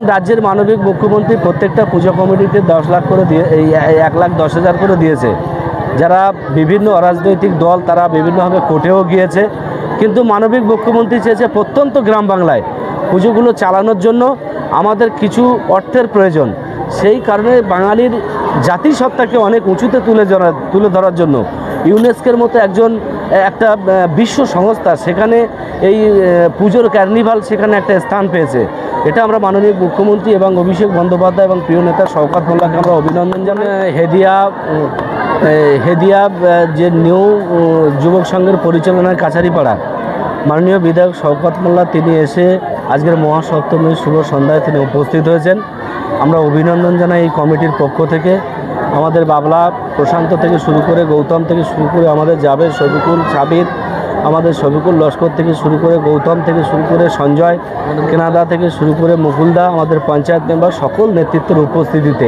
রাজ্যের মানবিক মুখ্যমন্ত্রী প্রত্যেকটা পুজো কমিটিতে 10 লাখ করে দিয়ে এই 1,10,000 করে দিয়েছে। যারা বিভিন্ন অরাজনৈতিক দল তারা বিভিন্নভাবে কোর্টেও গিয়েছে, কিন্তু মানবিক মুখ্যমন্ত্রী চেয়েছে প্রত্যন্ত গ্রাম বাংলায় পুজোগুলো চালানোর জন্য আমাদের কিছু অর্থের প্রয়োজন। সেই কারণে বাঙালির জাতিসত্তাকে অনেক উঁচুতে তুলে ধরার জন্য ইউনেস্কোর মতো একটা বিশ্ব সংস্থা সেখানে এই পুজোর কার্নিভাল সেখানে একটা স্থান পেয়েছে। এটা আমরা মাননীয় মুখ্যমন্ত্রী এবং অভিষেক বন্দ্যোপাধ্যায় এবং প্রিয় নেতা শওকত মোল্লাকে আমরা অভিনন্দন জানাই। হেদিয়া যে নিউ যুবক সংঘের পরিচালনায় কাছারিপাড়া মাননীয় বিধায়ক শওকত মোল্লা তিনি এসে আজকের মহাসপ্তমীর শুভ সন্ধ্যায় তিনি উপস্থিত হয়েছেন। আমরা অভিনন্দন জানাই এই কমিটির পক্ষ থেকে। আমাদের বাবলা প্রশান্ত থেকে শুরু করে গৌতম থেকে শুরু করে আমাদের জাবের শফিকুল সাবির, আমাদের শফিকুল লস্কর থেকে শুরু করে গৌতম থেকে শুরু করে সঞ্জয় কেনাদা থেকে শুরু করে মুকুলদা, আমাদের পঞ্চায়েত মেম্বার সকল নেতৃত্বের উপস্থিতিতে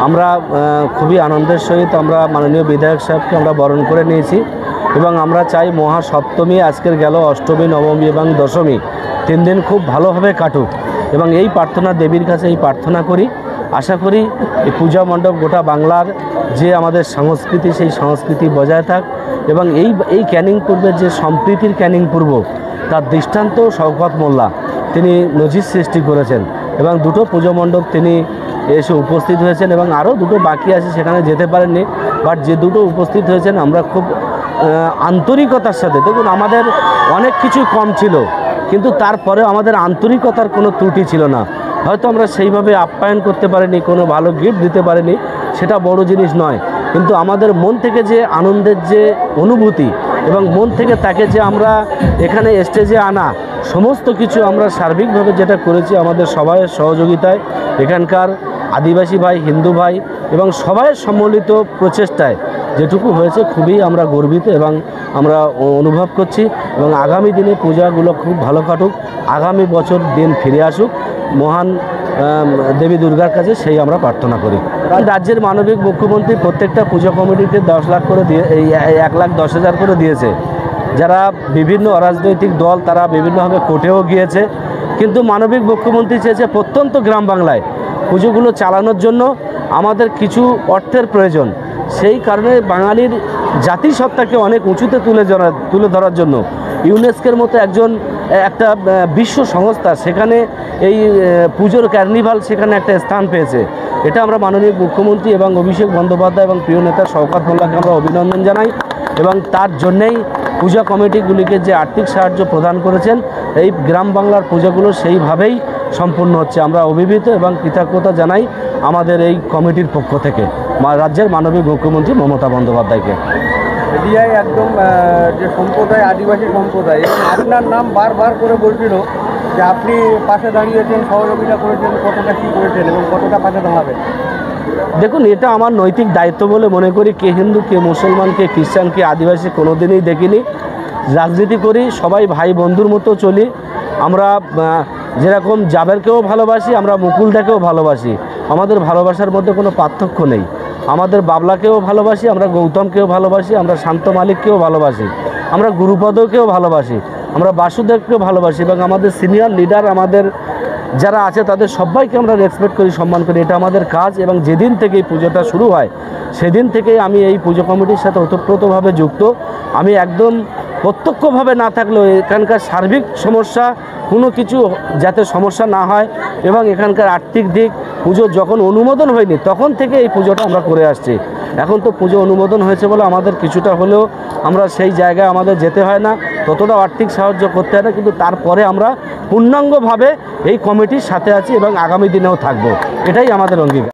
আমরা খুবই আনন্দের সহিত আমরা মাননীয় বিধায়ক সাহেবকে আমরা বরণ করে নিয়েছি এবং আমরা চাই মহাসপ্তমী আজকের গেল, অষ্টমী, নবমী এবং দশমী 3 দিন খুব ভালোভাবে কাটুক এবং এই প্রার্থনা দেবীর কাছে এই প্রার্থনা করি। আশা করি এই পূজা মণ্ডপ গোটা বাংলার যে আমাদের সংস্কৃতি সেই সংস্কৃতি বজায় থাক এবং এই ক্যানিং পূর্বের যে সম্প্রীতির ক্যানিং পূর্ব তার দৃষ্টান্ত শওকত মোল্লা তিনি নজির সৃষ্টি করেছেন এবং 2টো পুজো মণ্ডপ তিনি এসে উপস্থিত হয়েছেন এবং আরও 2টো বাকি আছে সেখানে যেতে পারেননি, বাট যে 2টো উপস্থিত হয়েছেন আমরা খুব আন্তরিকতার সাথে, দেখুন আমাদের অনেক কিছুই কম ছিল কিন্তু তারপরে আমাদের আন্তরিকতার কোনো ত্রুটি ছিল না। হয়তো আমরা সেইভাবে আপ্যায়ন করতে পারিনি, কোনো ভালো গিফট দিতে পারিনি, সেটা বড় জিনিস নয়, কিন্তু আমাদের মন থেকে যে আনন্দের যে অনুভূতি এবং মন থেকে তাকে যে আমরা এখানে স্টেজে আনা সমস্ত কিছু আমরা সার্বিকভাবে যেটা করেছি আমাদের সবাইয়ের সহযোগিতায়, এখানকার আদিবাসী ভাই, হিন্দু ভাই এবং সবাইয়ের সম্মিলিত প্রচেষ্টায় যেটুকু হয়েছে খুবই আমরা গর্বিত এবং আমরা অনুভব করছি এবং আগামী দিনে পূজাগুলো খুব ভালো কাটুক, আগামী বছর দিন ফিরে আসুক মহান দেবী দুর্গার কাছে, সেই আমরা প্রার্থনা করি। রাজ্যের মানবিক মুখ্যমন্ত্রী প্রত্যেকটা পুজো কমিটিতে 10 লাখ করে দিয়ে এই 1,10,000 করে দিয়েছে। যারা বিভিন্ন অরাজনৈতিক দল তারা বিভিন্নভাবে কোর্টেও গিয়েছে, কিন্তু মানবিক মুখ্যমন্ত্রী চেয়েছে প্রত্যন্ত গ্রাম বাংলায় পুজোগুলো চালানোর জন্য আমাদের কিছু অর্থের প্রয়োজন। সেই কারণে বাঙালির জাতিসত্তাকে অনেক উঁচুতে তুলে ধরার জন্য ইউনেস্কোর মতো একটা বিশ্ব সংস্থা সেখানে এই পুজোর কার্নিভাল সেখানে একটা স্থান পেয়েছে। এটা আমরা মাননীয় মুখ্যমন্ত্রী এবং অভিষেক বন্দ্যোপাধ্যায় এবং প্রিয় নেতা শওকত মোল্লাকে আমরা অভিনন্দন জানাই এবং তার জন্যেই পূজা কমিটিগুলিকে যে আর্থিক সাহায্য প্রদান করেছেন এই গ্রাম বাংলার পূজাগুলো সেইভাবেই সম্পূর্ণ হচ্ছে। আমরা অভিভূত এবং কৃতজ্ঞতা জানাই আমাদের এই কমিটির পক্ষ থেকে রাজ্যের মানবিক মুখ্যমন্ত্রী মমতা বন্দ্যোপাধ্যায়কে। এদিয়ায় একদম যে সম্প্রদায় আদিবাসী সম্প্রদায় এবং আপনার নাম বারবার করে বলছিল যে আপনি পাশে দাঁড়িয়েছেন, সহযোগিতা করেছেন, কতটা কী করেছেন এবং কতটা পাশে দাঁড়াবেন। দেখুন, এটা আমার নৈতিক দায়িত্ব বলে মনে করি। কে হিন্দু, কে মুসলমান, কে খ্রিস্টান, কে আদিবাসী কোনো দিনই দেখিনি। রাজনীতি করি, সবাই ভাই বন্ধুর মতো চলি। আমরা যেরকম জাবেরকেও ভালোবাসি, আমরা মুকুলদাকেও ভালোবাসি, আমাদের ভালোবাসার মধ্যে কোনো পার্থক্য নেই। আমাদের বাবলাকেও ভালোবাসি, আমরা গৌতমকেও ভালোবাসি, আমরা শান্ত মালিককেও ভালোবাসি, আমরা গুরুপদকেও ভালোবাসি, আমরা বাসুদেবকেও ভালোবাসি এবং আমাদের সিনিয়র লিডার আমাদের যারা আছে তাদের সবাইকে আমরা রেসপেক্ট করি, সম্মান করি। এটা আমাদের কাজ এবং যেদিন থেকে এই পুজোটা শুরু হয় সেদিন থেকেই আমি এই পুজো কমিটির সাথে ওতপ্রোতভাবে যুক্ত। আমি একদম প্রত্যক্ষভাবে না থাকলেও এখানকার সার্বিক সমস্যা কোনো কিছু যাতে সমস্যা না হয় এবং এখানকার আর্থিক দিক পুজো যখন অনুমোদন হয়নি তখন থেকে এই পুজোটা আমরা করে আসছি। এখন তো পুজো অনুমোদন হয়েছে বলে আমাদের কিছুটা হলেও আমরা সেই জায়গায় আমাদের যেতে হয় না, ততটাও আর্থিক সাহায্য করতে হয় না, কিন্তু তারপরে আমরা পূর্ণাঙ্গভাবে এই কমিটির সাথে আছি এবং আগামী দিনেও থাকবো, এটাই আমাদের অঙ্গীকার।